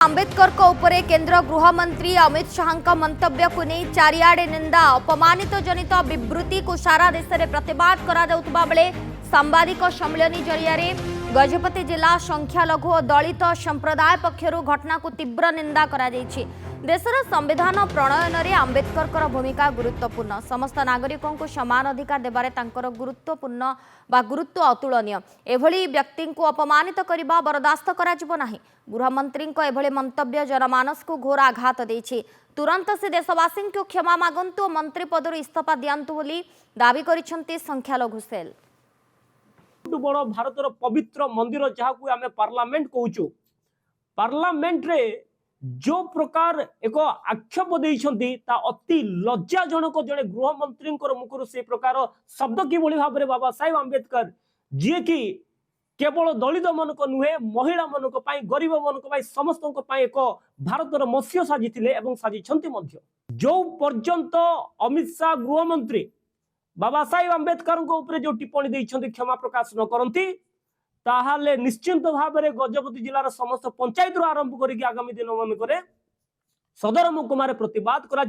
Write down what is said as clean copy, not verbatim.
आंबेडकर को उपरे केंद्र गृह मंत्री अमित शाह मंतव्य को नहीं चारिआडे निंदा अपमानित जनित विवृत्ति को सारा देश में प्रतिवाद करा जाउतबा बेले सांबादिक सम्मेलन जरिया गजपति जिला संख्यालघु और दलित संप्रदाय पक्षर घटना को तीव्र निंदा करा जायछि। देशर संविधान प्रणयन में आंबेडकर भूमिका गुरुत्वपूर्ण। समस्त नागरिकों को समान अधिकार देबारे तांकर गुरुत्वपूर्ण बा गुरुत्व अतुलनीय। एभली व्यक्ति को अपमानित करने बरदास्त करा नाही। गृहमंत्री एभली मंतव्य जनमानस को घोर आघात देछि। तुरंत से देशवासी को क्षमा मागंतु और मंत्री पदर इस्तीफा दियांतु बोली दाबी करिसेंति संख्यालघु सेल। बड़ भारतर पवित्र मंदिर जहाँ को आम पार्लियामेंट कहूँ पार्लियामेंट रे जो प्रकार एक आक्षेप देइछंती ता अति लज्जाजनक जड़े गृहमंत्री मुखर से प्रकार शब्द किभली भाव में बाबा साहेब आंबेडकर जी की केवल दलित मन नुहे महिला मन गरीब मन समस्त एक भारतर मत्स्य साजिथिले एवं साजिछंती मध्य। जो पर्यंत अमित शाह गृहमंत्री बाबा साहेब आंबेडकर ऊपर जो टिप्पणी देइछंती क्षमा प्रकाश न करंती ताहाले निश्चिंत भाव में गजपति जिलार समस्त पंचायत आरंभ करके आगामी दिन मानक सदर महकुमार प्रतिवाद करा